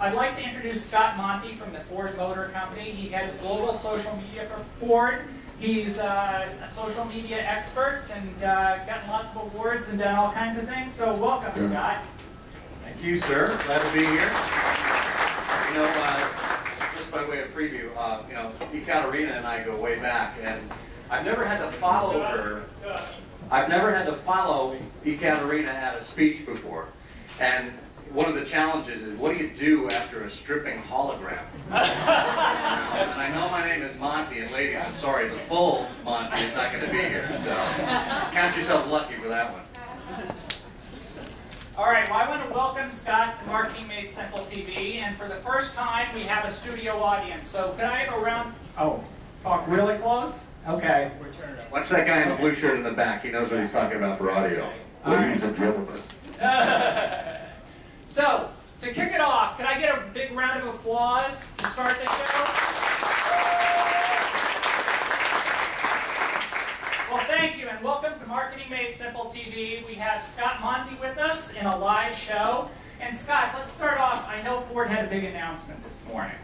I'd like to introduce Scott Monty from the Ford Motor Company. He heads global social media for Ford. He's a social media expert and gotten lots of awards and done all kinds of things. So welcome, Scott. Thank you, sir. Glad to be here. You know, just by way of preview, you know, Ekaterina and I go way back, and I've never had to follow her. I've never had to follow Ekaterina at a speech before, and one of the challenges is, what do you do after a stripping hologram? And I know my name is Monty, and ladies, I'm sorry, the full Monty is not going to be here, so count yourself lucky for that one. All right, well, I want to welcome Scott to Marketing Made Simple TV, and for the first time, we have a studio audience. So can I have a round? Oh, talk really close? Okay. Watch that guy in the blue shirt in the back. He knows what he's talking about for audio. Ladies and gentlemen. So, to kick it off, can I get a big round of applause to start the show? Well, thank you, and welcome to Marketing Made Simple TV. We have Scott Monty with us in a live show. And Scott, let's start off. I know Ford had a big announcement this morning.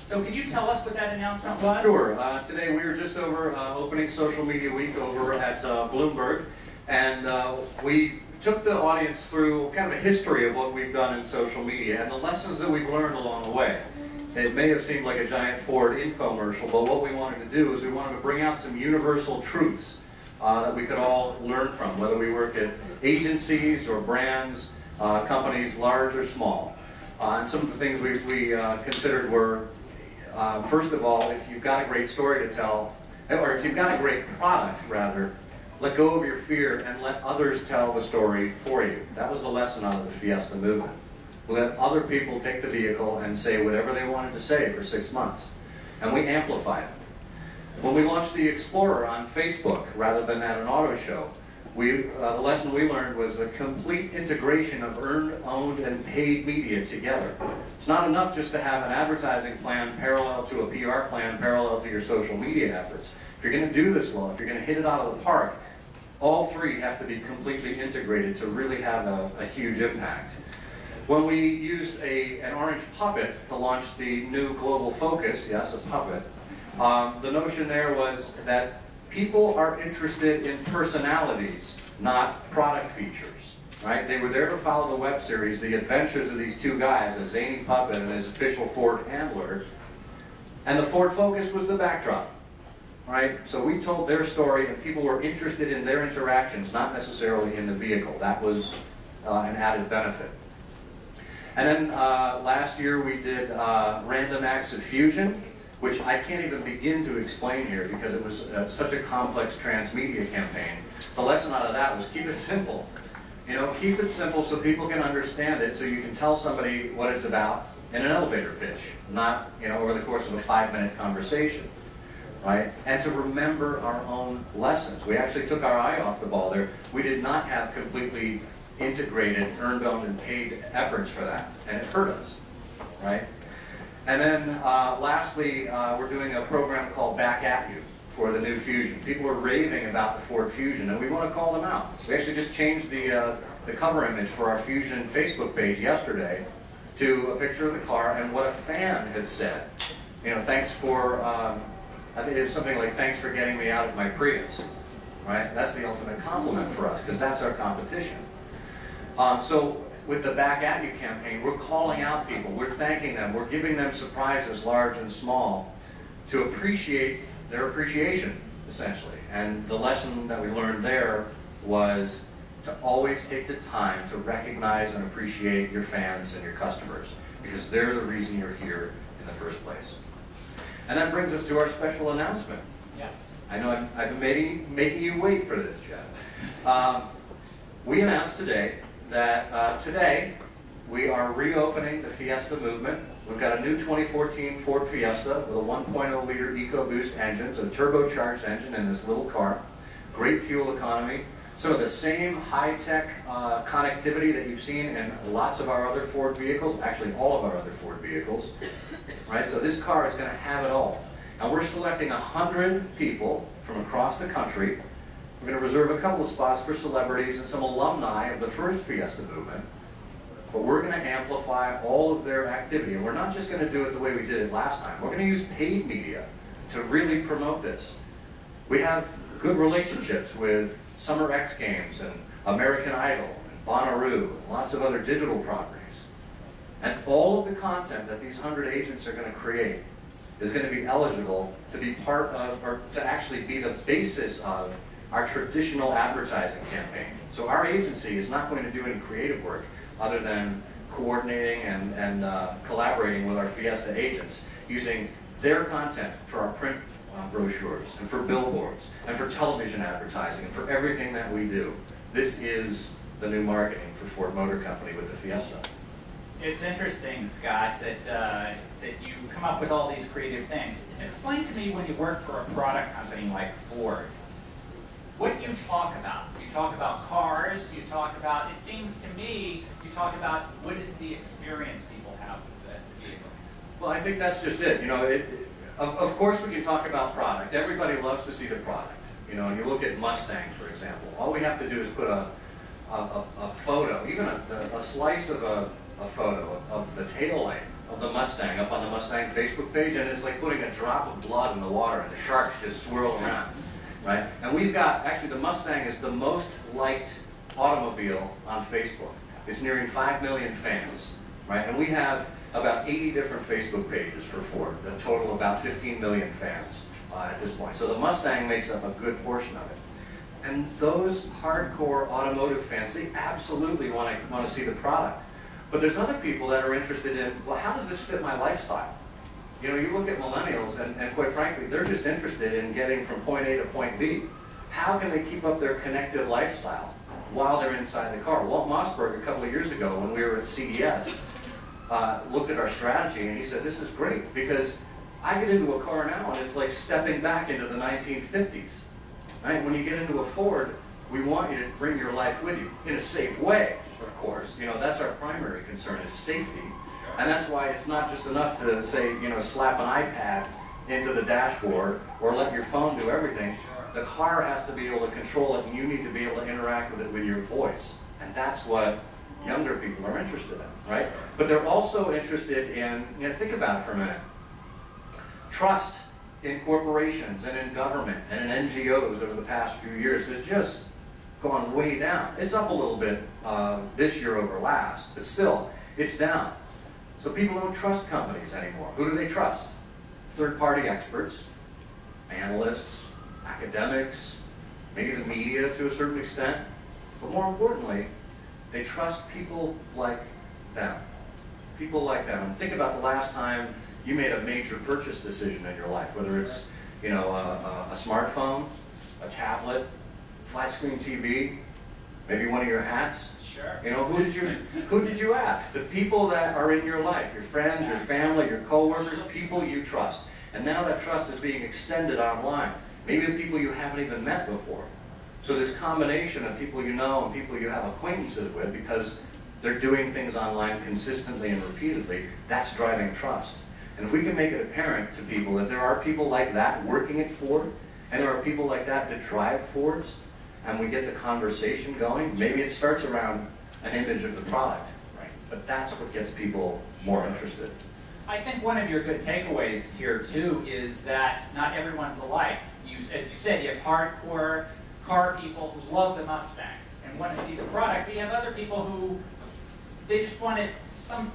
So can you tell us what that announcement was? Sure. Today we were just over opening Social Media Week over at Bloomberg, and we took the audience through kind of a history of what we've done in social media and the lessons that we've learned along the way. It may have seemed like a giant Ford infomercial, but what we wanted to do is we wanted to bring out some universal truths that we could all learn from, whether we work at agencies or brands, companies large or small. And some of the things we considered were, first of all, if you've got a great story to tell, or if you've got a great product, rather, let go of your fear and let others tell the story for you. That was the lesson out of the Fiesta movement. Let other people take the vehicle and say whatever they wanted to say for 6 months. And we amplified it. When we launched the Explorer on Facebook rather than at an auto show, the lesson we learned was the complete integration of earned, owned, and paid media together. It's not enough just to have an advertising plan parallel to a PR plan parallel to your social media efforts. If you're going to do this well, if you're going to hit it out of the park, all three have to be completely integrated to really have a huge impact. When we used an orange puppet to launch the new global focus, yes, a puppet, the notion there was that people are interested in personalities, not product features. Right? They were there to follow the web series, the adventures of these two guys, a zany puppet and his official Ford handler, and the Ford Focus was the backdrop. Right? So we told their story, and people were interested in their interactions, not necessarily in the vehicle. That was an added benefit. And then last year we did Random Acts of Fusion, which I can't even begin to explain here because it was such a complex transmedia campaign. The lesson out of that was keep it simple. You know, keep it simple so people can understand it, so you can tell somebody what it's about in an elevator pitch, not, you know, over the course of a 5-minute conversation. Right? And to remember our own lessons. We actually took our eye off the ball there. We did not have completely integrated, earned, owned, and paid efforts for that, and it hurt us. Right? And then lastly, we're doing a program called Back At You for the new Fusion. People are raving about the Ford Fusion, and we want to call them out. We actually just changed the cover image for our Fusion Facebook page yesterday to a picture of the car and what a fan had said. You know, thanks for... I think it was something like, thanks for getting me out of my Prius, right? That's the ultimate compliment for us, because that's our competition. So with the Back At You campaign, we're calling out people, we're thanking them, we're giving them surprises, large and small, to appreciate their appreciation, essentially. And the lesson that we learned there was to always take the time to recognize and appreciate your fans and your customers, because they're the reason you're here in the first place. And that brings us to our special announcement. Yes. I know I've been making you wait for this, Jeff. We announced today that today we are reopening the Fiesta movement. We've got a new 2014 Ford Fiesta with a 1.0-liter EcoBoost engine, so a turbocharged engine in this little car. Great fuel economy. Some of the same high-tech connectivity that you've seen in lots of our other Ford vehicles, actually all of our other Ford vehicles. Right? So this car is going to have it all. And we're selecting 100 people from across the country. We're going to reserve a couple of spots for celebrities and some alumni of the first Fiesta movement. but we're going to amplify all of their activity. And we're not just going to do it the way we did it last time. We're going to use paid media to really promote this. We have good relationships with Summer X Games and American Idol and Bonnaroo and lots of other digital properties. And all of the content that these 100 agents are going to create is going to be eligible to be part of, or to actually be the basis of, our traditional advertising campaign. So our agency is not going to do any creative work other than coordinating and collaborating with our Fiesta agents, using their content for our print brochures, and for billboards, and for television advertising, and for everything that we do. This is the new marketing for Ford Motor Company with the Fiesta. It's interesting, Scott, that you come up with all these creative things. Explain to me, when you work for a product company like Ford, what do you talk about? Do you talk about cars? Do you talk about, it seems to me, you talk about what is the experience people have with the vehicles. Well, I think that's just it. You know, of course we can talk about product. Everybody loves to see the product. You know, and you look at Mustang, for example. All we have to do is put a photo, even a slice of a photo of the taillight of the Mustang up on the Mustang Facebook page, and it's like putting a drop of blood in the water and the sharks just swirl around, right? And we've got, actually the Mustang is the most liked automobile on Facebook. It's nearing 5 million fans, right? And we have about 80 different Facebook pages for Ford that total about 15 million fans at this point. So the Mustang makes up a good portion of it. And those hardcore automotive fans, they absolutely want to see the product. But there's other people that are interested in, well, how does this fit my lifestyle? You know, you look at millennials, and quite frankly, they're just interested in getting from point A to point B. How can they keep up their connected lifestyle while they're inside the car? Walt Mossberg, a couple of years ago when we were at CES, looked at our strategy, and he said, this is great, because I get into a car now, and it's like stepping back into the 1950s. Right? When you get into a Ford, we want you to bring your life with you in a safe way, of course. You know, that's our primary concern, is safety. And that's why it's not just enough to say, you know, slap an iPad into the dashboard or let your phone do everything. The car has to be able to control it, and you need to be able to interact with it with your voice. And that's what younger people are interested in, right? But they're also interested in, you know, think about it for a minute. Trust in corporations and in government and in NGOs over the past few years has just gone way down. It's up a little bit this year over last, but still, it's down. So people don't trust companies anymore. Who do they trust? Third-party experts, analysts, academics, maybe the media to a certain extent. But more importantly, they trust people like them. People like them. And think about the last time you made a major purchase decision in your life, whether it's, you know, a smartphone, a tablet, flat screen TV, maybe one of your hats. Sure. You know, who did you ask? The people that are in your life, your friends, your family, your coworkers, people you trust. And now that trust is being extended online. Maybe the people you haven't even met before. So this combination of people you know and people you have acquaintances with, because they're doing things online consistently and repeatedly, that's driving trust. And if we can make it apparent to people that there are people like that working at Ford, and there are people like that that drive Fords, and we get the conversation going, maybe it starts around an image of the product. Right. But that's what gets people more interested. I think one of your good takeaways here, too, is that not everyone's alike. As you said, you have hardcore car people who love the Mustang and want to see the product. But you have other people who, they just want it,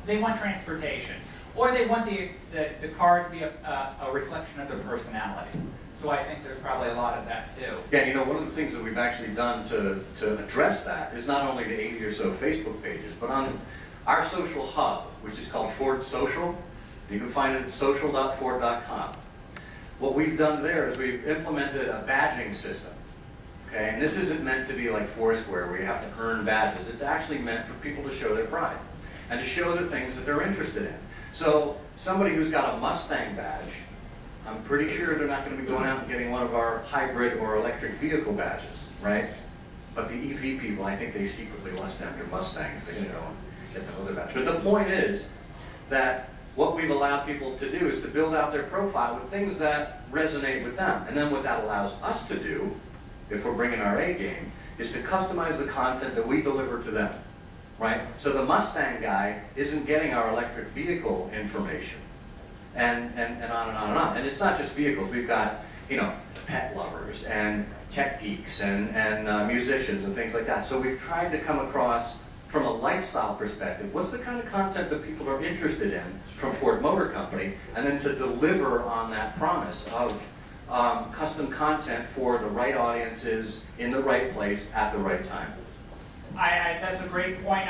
they want transportation. Or they want the car to be a reflection of their personality. So I think there's probably a lot of that, too. Yeah, you know, one of the things that we've actually done to address that is not only the 80 or so Facebook pages, but on our social hub, which is called Ford Social. You can find it at social.ford.com. What we've done there is we've implemented a badging system. Okay, and this isn't meant to be like Foursquare where you have to earn badges. It's actually meant for people to show their pride and to show the things that they're interested in. So somebody who's got a Mustang badge, I'm pretty sure they're not going to be going out and getting one of our hybrid or electric vehicle badges, right? But the EV people, I think they secretly lust after Mustangs. They're going to go and get the other badge. But the point is that what we've allowed people to do is to build out their profile with things that resonate with them. And then what that allows us to do, if we're bringing our A game, is to customize the content that we deliver to them. right? So the Mustang guy isn't getting our electric vehicle information, and on and on and on. And it's not just vehicles. We've got, you know, pet lovers and tech geeks and musicians and things like that. So we've tried to come across, from a lifestyle perspective, what's the kind of content that people are interested in from Ford Motor Company, and then to deliver on that promise of custom content for the right audiences, in the right place, at the right time. That's a great point.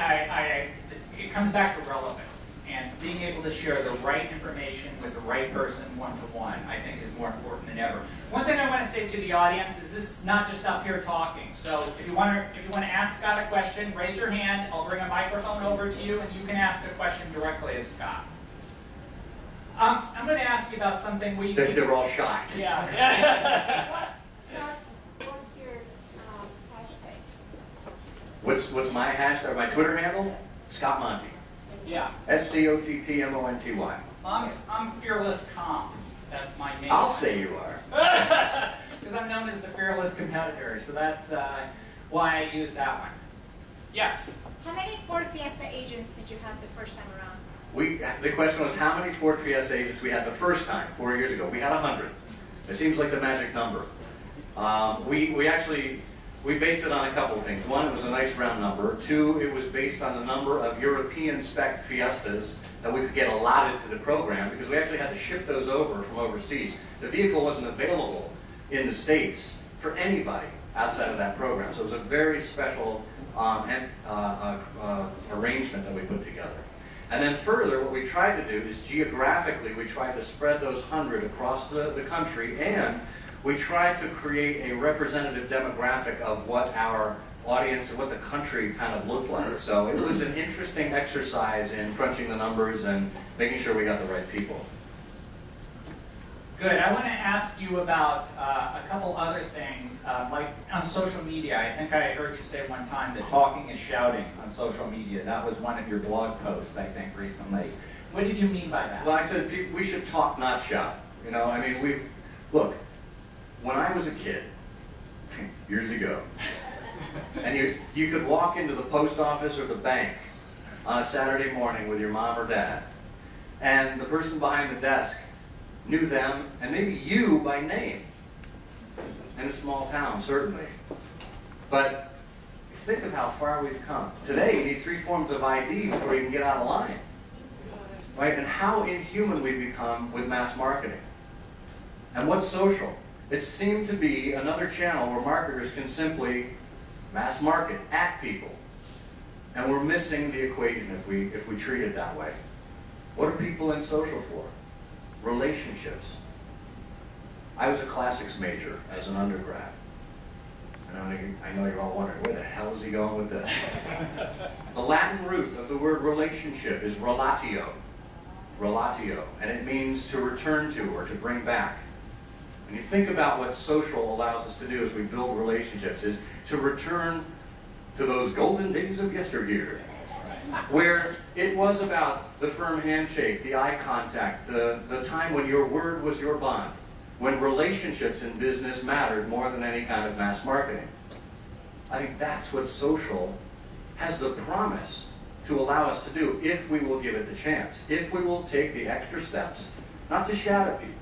It comes back to relevance, and being able to share the right information with the right person one-to-one, I think, is more important than ever. One thing I want to say to the audience is this is not just up here talking. So if you want to ask Scott a question, raise your hand. I'll bring a microphone over to you, and you can ask a question directly of Scott. I'm going to ask you about something we... They're all shocked. Yeah. What's your hashtag? What's my hashtag, my Twitter handle? Scott Monty. Yeah. SCOTTMONTY. I'm Fearless Comp. That's my name. I'll say you are. Because I'm known as the fearless competitor, so that's why I use that one. Yes? How many Ford Fiesta agents did you have the first time around? The question was how many Ford Fiesta agents we had the first time, 4 years ago. We had 100. It seems like the magic number. We based it on a couple of things. One, it was a nice round number. Two, it was based on the number of European spec Fiestas that we could get allotted to the program, because we actually had to ship those over from overseas. The vehicle wasn't available in the States for anybody outside of that program. So it was a very special arrangement that we put together. And then further, what we tried to do is geographically, we tried to spread those 100 across the country, and we tried to create a representative demographic of what our audience and what the country kind of looked like. So it was an interesting exercise in crunching the numbers and making sure we got the right people. Good. I want to ask you about a couple other things, like on social media. I think I heard you say one time that talking is shouting on social media. That was one of your blog posts, I think, recently. What did you mean by that? Well, I said we should talk, not shout. You know, I mean, look, when I was a kid, years ago, and you could walk into the post office or the bank on a Saturday morning with your mom or dad, and the person behind the desk knew them, and maybe you by name, in a small town, certainly. But think of how far we've come. Today, you need 3 forms of ID before you can get out of line. Right? And how inhuman we've become with mass marketing. And what's social? It seemed to be another channel where marketers can simply mass market at people. And we're missing the equation if we treat it that way. What are people in social for? Relationships. I was a classics major as an undergrad. I know you're all wondering, where the hell is he going with this? The Latin root of the word relationship is relatio. Relatio. And it means to return to or to bring back. When you think about what social allows us to do as we build relationships, is to return to those golden days of yesteryear, where it was about the firm handshake, the eye contact, the time when your word was your bond, when relationships in business mattered more than any kind of mass marketing. I think that's what social has the promise to allow us to do, if we will give it the chance, if we will take the extra steps, not to shout at people,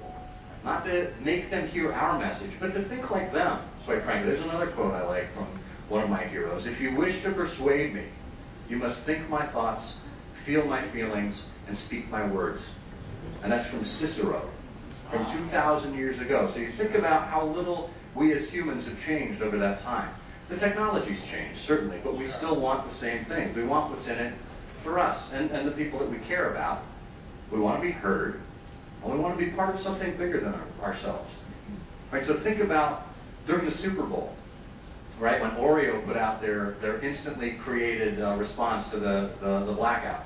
not to make them hear our message, but to think like them, quite frankly. There's another quote I like from one of my heroes. If you wish to persuade me, you must think my thoughts, feel my feelings, and speak my words. And that's from Cicero, from 2,000 years ago. So you think about how little we as humans have changed over that time. The technology's changed, certainly, but we still want the same things. We want what's in it for us and the people that we care about. We want to be heard, and we want to be part of something bigger than ourselves. Right? So think about during the Super Bowl, right, when Oreo put out their instantly created response to the blackout.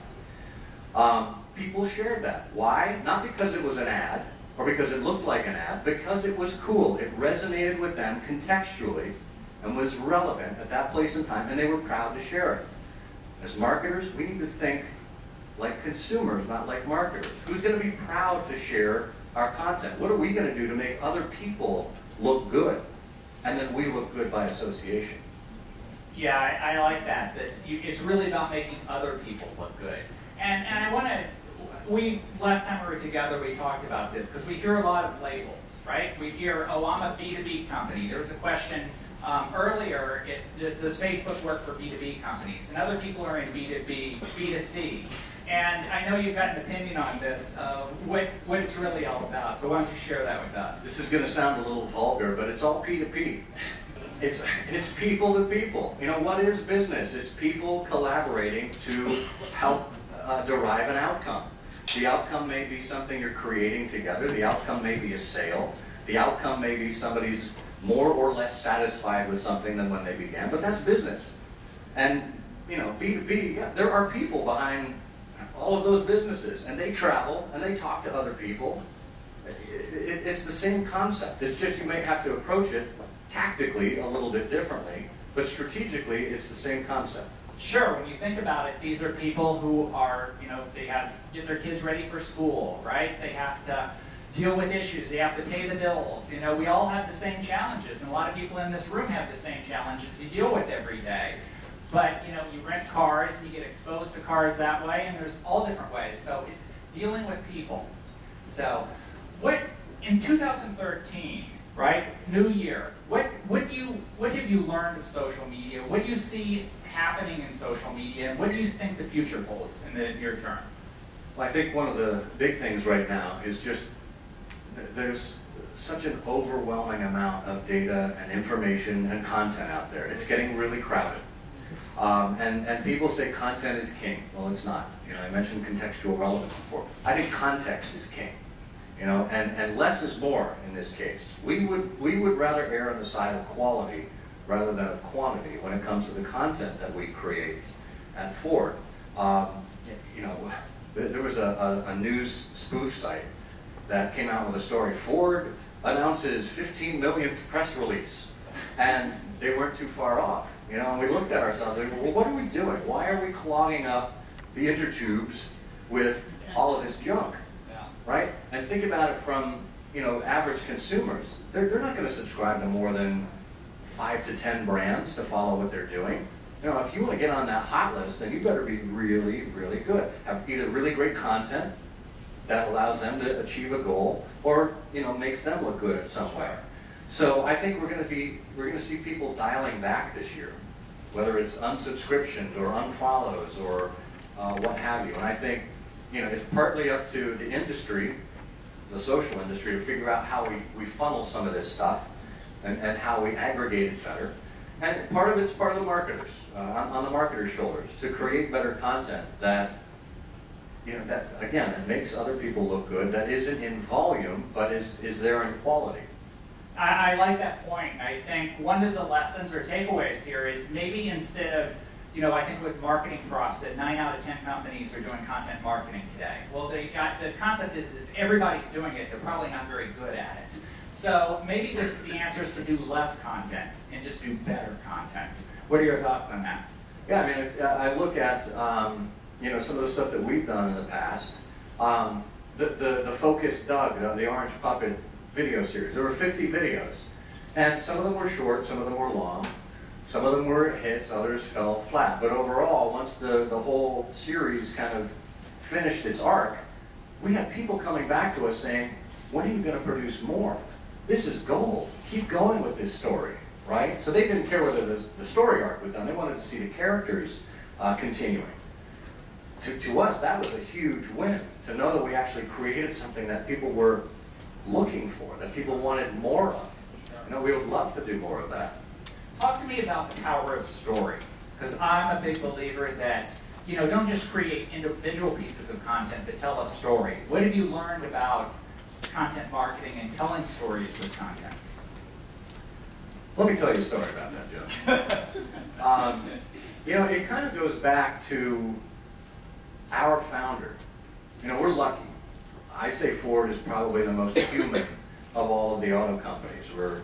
People shared that. Why? Not because it was an ad or because it looked like an ad, because it was cool. It resonated with them contextually and was relevant at that place and time, and they were proud to share it. As marketers, we need to think like consumers, not like marketers. Who's going to be proud to share our content? What are we going to do to make other people look good? And then we look good by association. Yeah, I like that. It's really about making other people look good. And I want to, last time we were together, we talked about this, because we hear a lot of labels, right? We hear, oh, I'm a B2B company. There was a question earlier, does Facebook work for B2B companies? And other people are in B2B, B2C. And I know you've got an opinion on this, what it's really all about. So why don't you share that with us? This is going to sound a little vulgar, but it's all P2P. It's people to people. You know, what is business? It's people collaborating to help derive an outcome. The outcome may be something you're creating together. The outcome may be a sale. The outcome may be somebody's more or less satisfied with something than when they began, but that's business. And, you know, B2B, yeah, there are people behind all of those businesses, and they travel, and they talk to other people. It's the same concept. It's just you may have to approach it tactically a little bit differently, but strategically, it's the same concept. Sure, when you think about it, these are people who are, you know, they have to get their kids ready for school, right? They have to deal with issues. They have to pay the bills. You know, we all have the same challenges, and a lot of people in this room have the same challenges you deal with every day. But, you know, you rent cars, and you get exposed to cars that way, and there's all different ways. So it's dealing with people. So in 2013, right, new year, what have you learned of social media? What do you see happening in social media? And what do you think the future holds in the near term? Well, I think one of the big things right now is just there's such an overwhelming amount of data and information and content out there. It's getting really crowded. And people say content is king. Well, it's not. You know, I mentioned contextual relevance before. I think context is king. You know, and less is more in this case. We would rather err on the side of quality rather than of quantity when it comes to the content that we create at Ford. You know, there was a news spoof site that came out with a story. Ford announces 15 millionth press release, and they weren't too far off. You know, and we looked at ourselves and we well, what are we doing? Why are we clogging up the intertubes with all of this junk? Right? And think about it from, you know, average consumers. They're not going to subscribe to more than 5 to 10 brands to follow what they're doing. You know, if you want to get on that hot list, then you better be really, really good. Have either really great content that allows them to achieve a goal, or, you know, makes them look good in some way. So I think we're going to see people dialing back this year, whether it's unsubscriptions or unfollows or what have you. And I think, you know, it's partly up to the industry, the social industry, to figure out how we funnel some of this stuff and how we aggregate it better. And part of it's part of the marketers, on the marketers' shoulders, to create better content that, you know, that, again, it makes other people look good, that isn't in volume, but is there in quality. I like that point. I think one of the lessons or takeaways here is maybe instead of, you know, I think it was Marketing Profs that 9 out of 10 companies are doing content marketing today. Well, the concept is if everybody's doing it, they're probably not very good at it. So maybe the answer is to do less content and just do better content. What are your thoughts on that? Yeah, I mean, I look at you know, some of the stuff that we've done in the past. The Focus Doug, the Orange Puppet video series. There were 50 videos, and some of them were short, some of them were long. Some of them were hits, others fell flat. But overall, once the whole series kind of finished its arc, we had people coming back to us saying, when are you going to produce more? This is gold. Keep going with this story, right? So they didn't care whether the story arc was done. They wanted to see the characters continuing. To us, that was a huge win, to know that we actually created something that people were looking for, that people wanted more of. You know, we would love to do more of that. Talk to me about the power of story, because I'm a big believer that, you know, don't just create individual pieces of content, but tell a story. What have you learned about content marketing and telling stories with content? Let me tell you a story about that, Joe. You know, it kind of goes back to our founder. You know, we're lucky. I say Ford is probably the most human of all of the auto companies. We're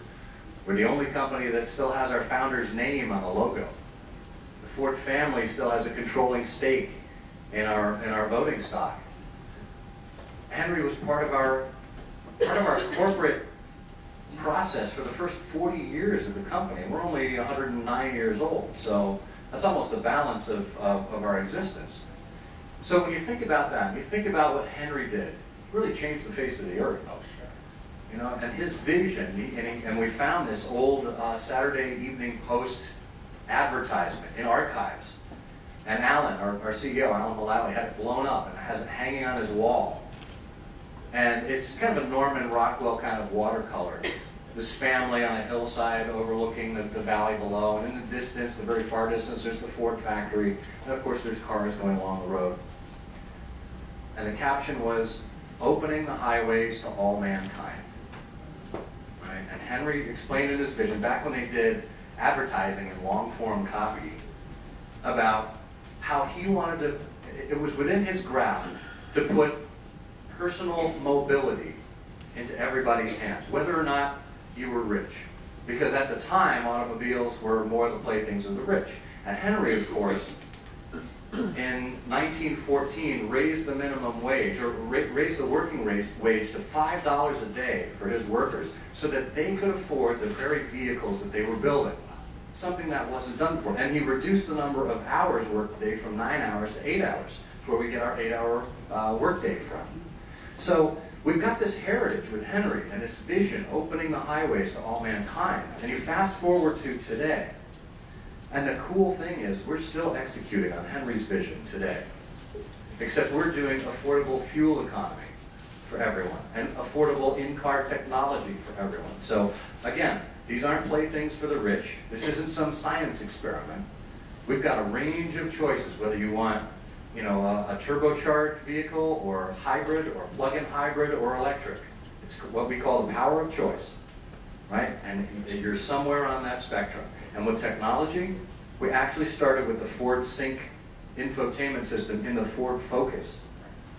the only company that still has our founder's name on the logo. The Ford family still has a controlling stake in our voting stock. Henry was part of our corporate process for the first 40 years of the company. We're only 109 years old, so that's almost the balance of our existence. So when you think about that, you think about what Henry did, it really changed the face of the earth. Oh, sure. You know, and his vision, and we found this old Saturday Evening Post advertisement in archives. And Alan, our CEO, Alan Mullally, had it blown up and has it hanging on his wall. And it's kind of a Norman Rockwell kind of watercolor. This family on a hillside overlooking the valley below, and in the distance, the very far distance, there's the Ford factory, and of course there's cars going along the road. And the caption was, "Opening the highways to all mankind." Right? And Henry explained in his vision, back when they did advertising in long-form copy, about how he wanted to, it was within his grasp to put personal mobility into everybody's hands, whether or not you were rich. Because at the time, automobiles were more the playthings of the rich. And Henry, of course, in 1914 raised the minimum wage, or raised the working wage to $5 a day for his workers so that they could afford the very vehicles that they were building. Something that wasn't done before. And he reduced the number of hours worked a day from 9 hours to 8 hours. That's where we get our 8-hour workday from. So we've got this heritage with Henry and this vision, opening the highways to all mankind. And you fast forward to today, and the cool thing is we're still executing on Henry's vision today. Except we're doing affordable fuel economy for everyone and affordable in-car technology for everyone. So again, these aren't playthings for the rich. This isn't some science experiment. We've got a range of choices, whether you want, you know, a turbocharged vehicle or hybrid or plug-in hybrid or electric. It's what we call the power of choice, right? And you're somewhere on that spectrum. And with technology, we actually started with the Ford Sync infotainment system in the Ford Focus,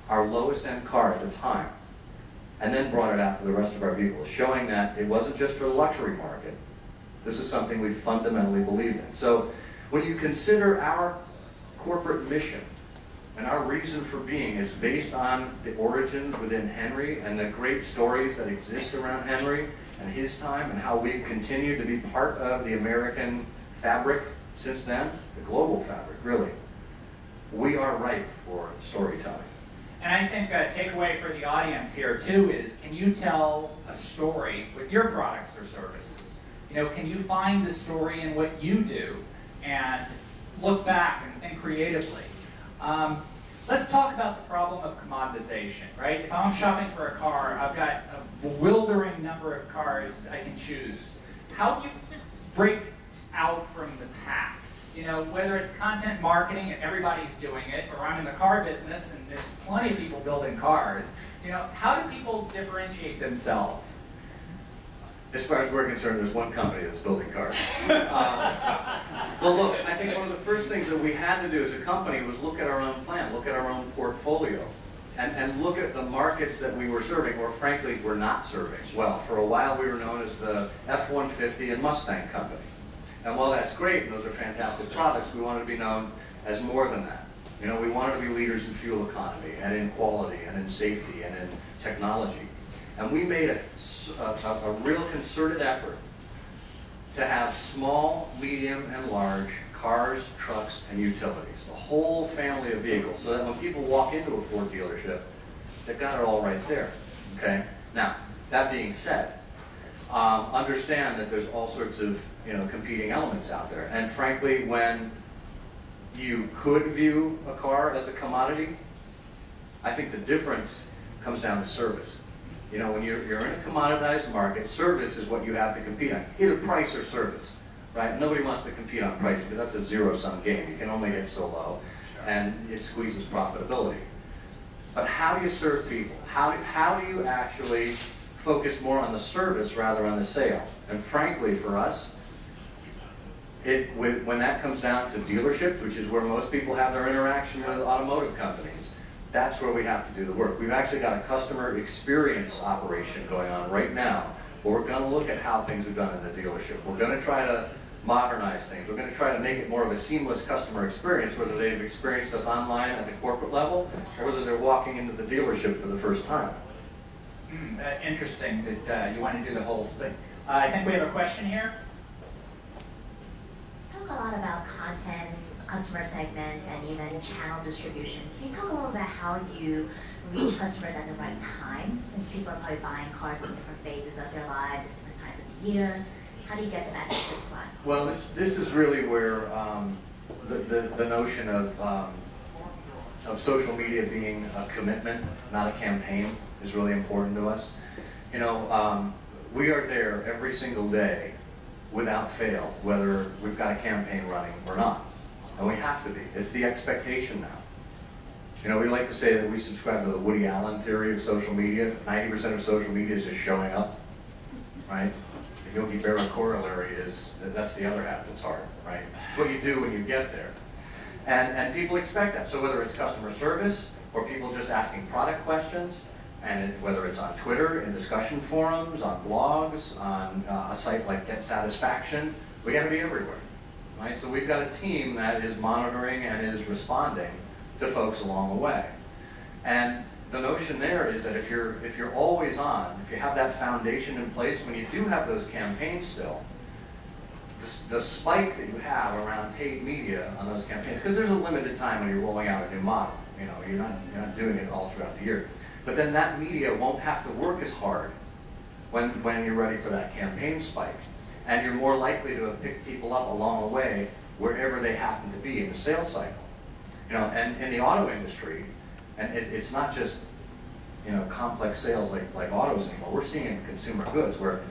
our lowest end car at the time, and then brought it out to the rest of our vehicles, showing that it wasn't just for the luxury market. This is something we fundamentally believe in. So when you consider our corporate mission and our reason for being is based on the origins within Henry and the great stories that exist around Henry and his time and how we've continued to be part of the American fabric since then, the global fabric, really. We are ripe for storytelling. And I think a takeaway for the audience here too is, can you tell a story with your products or services? You know, can you find the story in what you do and look back and think creatively? Let's talk about the problem of commoditization, right? If I'm shopping for a car, I've got a bewildering number of cars I can choose. How do you break out from the pack? You know, whether it's content marketing and everybody's doing it, or I'm in the car business and there's plenty of people building cars, you know, how do people differentiate themselves? As far as we're concerned, there's one company that's building cars. Well, look, I think one of the first things that we had to do as a company was look at our own plan, look at our own portfolio, and look at the markets that we were serving, or frankly, we're not serving. Well, for a while we were known as the F-150 and Mustang company. And while that's great, and those are fantastic products, we wanted to be known as more than that. You know, we wanted to be leaders in fuel economy, and in quality, and in safety, and in technology. And we made a real concerted effort to have small, medium, and large cars, trucks, and utilities. The whole family of vehicles, so that when people walk into a Ford dealership, they've got it all right there. Okay? Now, that being said, understand that there's all sorts of, you know, competing elements out there. And frankly, when you could view a car as a commodity, I think the difference comes down to service. You know, when you're in a commoditized market, service is what you have to compete on. Either price or service, right? Nobody wants to compete on price because that's a zero-sum game. You can only hit so low, and it squeezes profitability. But how do you serve people? How do you actually focus more on the service rather on the sale? And frankly, for us, when that comes down to dealerships, which is where most people have their interaction with automotive companies, that's where we have to do the work. We've actually got a customer experience operation going on right now, where we're going to look at how things are done in the dealership. We're going to try to modernize things. We're going to try to make it more of a seamless customer experience, whether they've experienced us online at the corporate level, or whether they're walking into the dealership for the first time. Interesting that you want to do the whole thing. I think we have a question here. Talk a lot about content, customer segments, and even channel distribution. Can you talk a little about how you reach customers at the right time, since people are probably buying cars in different phases of their lives at different times of the year? How do you get them at the sweet spot? Well, this is really where the notion of social media being a commitment, not a campaign, is really important to us. You know, we are there every single day without fail, whether we've got a campaign running or not. And we have to be. It's the expectation now. You know, we like to say that we subscribe to the Woody Allen theory of social media. 90% of social media is just showing up, right? The Yogi Berra corollary is that's the other half that's hard, right? It's what you do when you get there. And people expect that. So whether it's customer service or people just asking product questions, and whether it's on Twitter, in discussion forums, on blogs, on a site like Get Satisfaction, we got to be everywhere, right? So we've got a team that is monitoring and is responding to folks along the way. And the notion there is that if you're always on, if you have that foundation in place, when you do have those campaigns still, the spike that you have around paid media on those campaigns, because there's a limited time when you're rolling out a new model. You know, you're not doing it all throughout the year. But then that media won't have to work as hard when you're ready for that campaign spike. And you're more likely to have picked people up along the way wherever they happen to be in the sales cycle. You know, and in the auto industry, and it's not just, you know, complex sales like autos anymore. We're seeing it in consumer goods where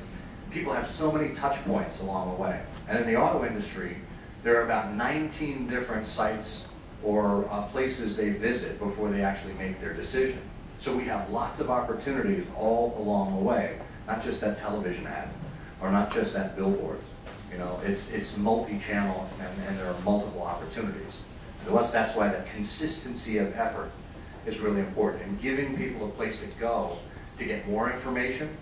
people have so many touch points along the way. And in the auto industry, there are about 19 different sites or places they visit before they actually make their decision. So we have lots of opportunities all along the way, not just that television ad, or not just that billboard. You know, it's multi-channel, and there are multiple opportunities. To us, that's why that consistency of effort is really important, and giving people a place to go to get more information,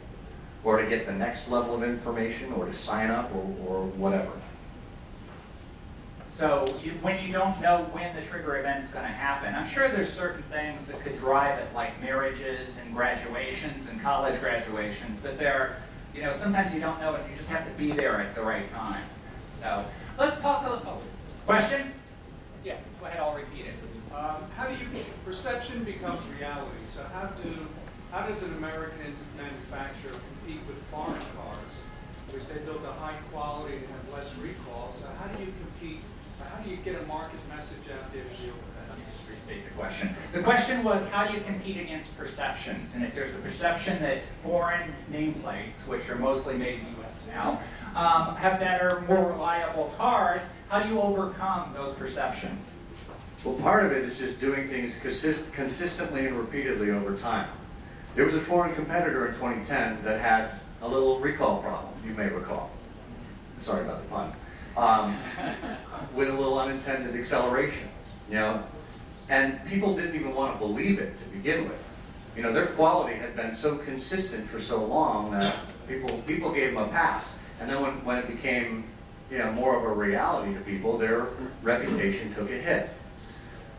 or to get the next level of information, or to sign up, or whatever. So when you don't know when the trigger event's going to happen, I'm sure there's certain things that could drive it, like marriages and graduations and college graduations, but you know, sometimes you don't know it. You just have to be there at the right time. So let's talk a little. Question? Yeah, go ahead. I'll repeat it. Perception becomes reality. So how does an American manufacturer compete with foreign cars, which they build a high quality and have less recalls? So how do you compete? How do you get a market message out there to deal with that? Let me just restate the question. The question was, how do you compete against perceptions? And if there's a perception that foreign nameplates, which are mostly made in the U.S. now, have better, more reliable cars, how do you overcome those perceptions? Well, part of it is just doing things consistently and repeatedly over time. There was a foreign competitor in 2010 that had a little recall problem, you may recall. Sorry about the pun. With a little unintended acceleration, you know, and people didn't even want to believe it to begin with. You know, their quality had been so consistent for so long that people gave them a pass. And then when it became, you know, more of a reality to people, their reputation took a hit.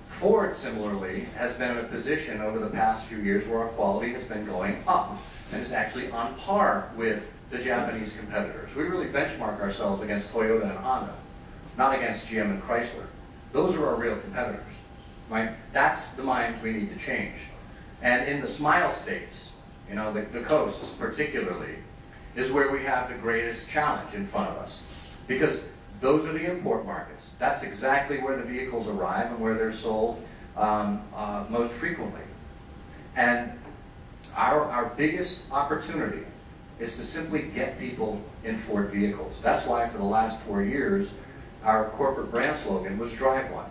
Ford, similarly, has been in a position over the past few years where our quality has been going up and is actually on par with the Japanese competitors. We really benchmark ourselves against Toyota and Honda, not against GM and Chrysler. Those are our real competitors, right? That's the minds we need to change. And in the smile states, you know, the coasts particularly, is where we have the greatest challenge in front of us. Because those are the import markets. That's exactly where the vehicles arrive and where they're sold most frequently. And our biggest opportunity is to simply get people in Ford vehicles. That's why for the last 4 years, our corporate brand slogan was Drive One.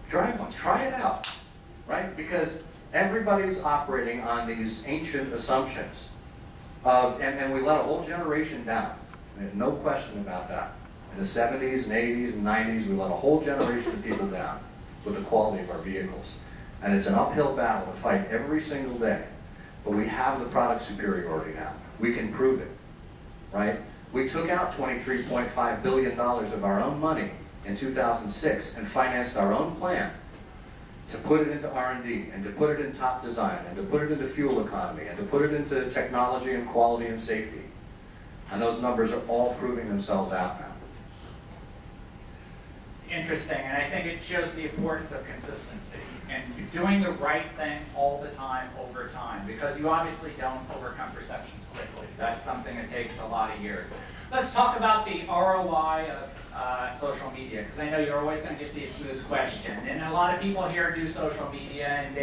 Drive One, try it out, right? Because everybody's operating on these ancient assumptions of, and we let a whole generation down. There's no question about that. In the 70s and 80s and 90s, we let a whole generation of people down with the quality of our vehicles. And it's an uphill battle to fight every single day. But we have the product superiority now. We can prove it, right? We took out $23.5 billion of our own money in 2006 and financed our own plan to put it into R&D, and to put it in top design, and to put it into fuel economy, and to put it into technology and quality and safety. And those numbers are all proving themselves out now. Interesting, and I think it shows the importance of consistency and doing the right thing all the time, over time, because you obviously don't overcome perceptions quickly. That's something that takes a lot of years. Let's talk about the ROI of social media, because I know you're always going to get this question. And a lot of people here do social media, and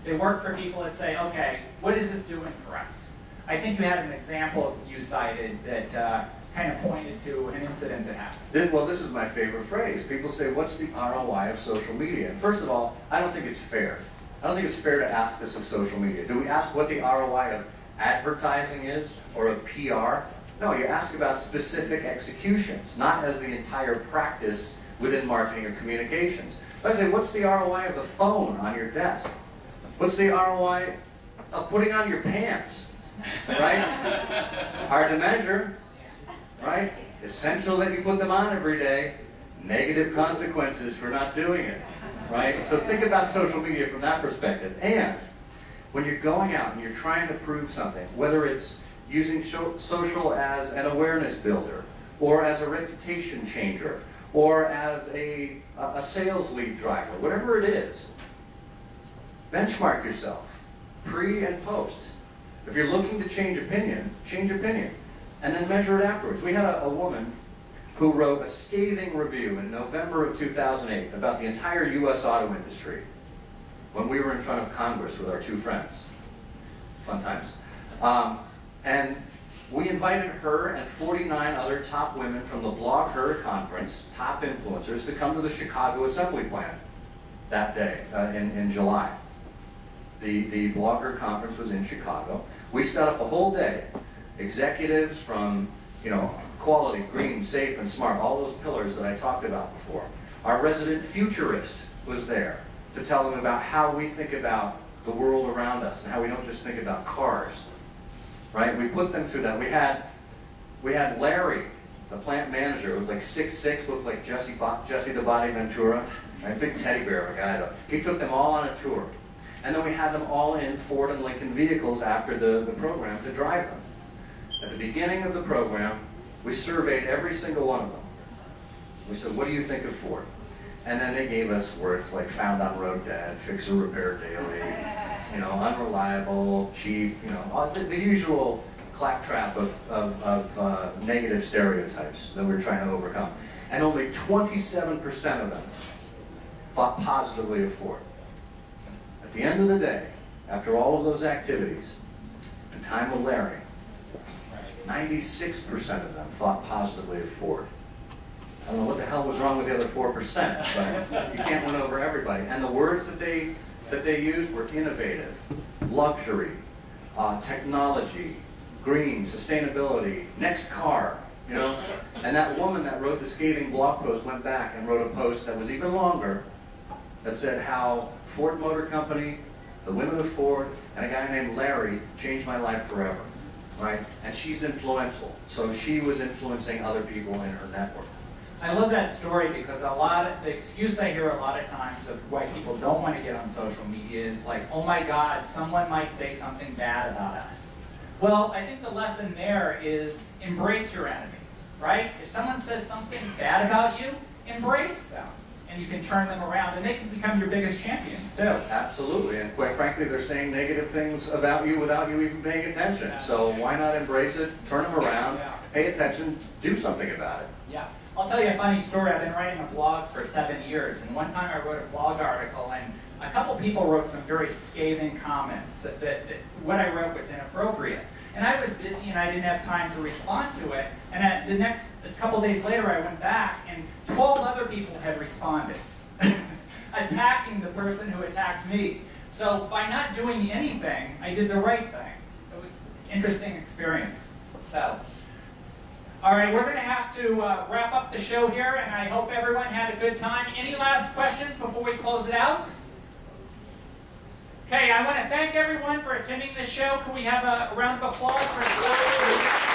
they work for people that say, okay, what is this doing for us? I think you had an example you cited that kind of pointed to an incident that happened. Well, this is my favorite phrase. People say, what's the ROI of social media? And first of all, I don't think it's fair. I don't think it's fair to ask this of social media. Do we ask what the ROI of advertising is, or of PR? No, you ask about specific executions, not as the entire practice within marketing or communications. But I say, what's the ROI of the phone on your desk? What's the ROI of putting on your pants? Right? Hard to measure. Right? Essential that you put them on every day. Negative consequences for not doing it. Right? So think about social media from that perspective. And when you're going out and you're trying to prove something, whether it's using social as an awareness builder, or as a reputation changer, or as a sales lead driver, whatever it is, benchmark yourself, pre and post. If you're looking to change opinion, and then measure it afterwards. We had a woman who wrote a scathing review in November of 2008 about the entire U.S. auto industry when we were in front of Congress with our two friends. Fun times. And we invited her and 49 other top women from the Blog Her conference, top influencers, to come to the Chicago Assembly Plant that day in July. The Blog Her conference was in Chicago. We set up a whole day. Executives from, quality, green, safe, and smart, all those pillars that I talked about before. Our resident futurist was there to tell them about how we think about the world around us and how we don't just think about cars. Right? We put them through that. We had Larry, the plant manager, who was like 6'6", looked like Jesse the Body Ventura, right? Big teddy bear of a guy though. He took them all on a tour. And then we had them all in Ford and Lincoln vehicles after the program to drive them. At the beginning of the program, we surveyed every single one of them. We said, what do you think of Ford? And then they gave us words like found on road dead, fix or repair daily, unreliable, cheap, the usual claptrap of negative stereotypes that we're trying to overcome. And only 27% of them thought positively of Ford. At the end of the day, after all of those activities, and time with Larry, 96% of them thought positively of Ford. I don't know what the hell was wrong with the other 4%, but you can't win over everybody. And the words that they used were innovative, luxury, technology, green, sustainability, next car, And that woman that wrote the scathing blog post went back and wrote a post that was even longer that said how Ford Motor Company, the women of Ford, and a guy named Larry changed my life forever. Right? And she's influential. So she was influencing other people in her network. I love that story because the excuse I hear a lot of times of why people don't want to get on social media is like, oh my God, someone might say something bad about us. Well, I think the lesson there is embrace your enemies, right? If someone says something bad about you, embrace them. And you can turn them around, and they can become your biggest champions, too. Absolutely, and quite frankly, they're saying negative things about you without you even paying attention. Yes. So why not embrace it, turn them around, pay attention, do something about it. Yeah. I'll tell you a funny story. I've been writing a blog for 7 years, and one time I wrote a blog article, and a couple people wrote some very scathing comments that what I wrote was inappropriate. And I was busy, and I didn't have time to respond to it. And a couple days later, I went back, and 12 other people had responded, attacking the person who attacked me. So by not doing anything, I did the right thing. It was an interesting experience. So, all right, we're going to have to wrap up the show here, and I hope everyone had a good time. Any last questions before we close it out? Okay, I want to thank everyone for attending this show. Can we have a round of applause for Scott?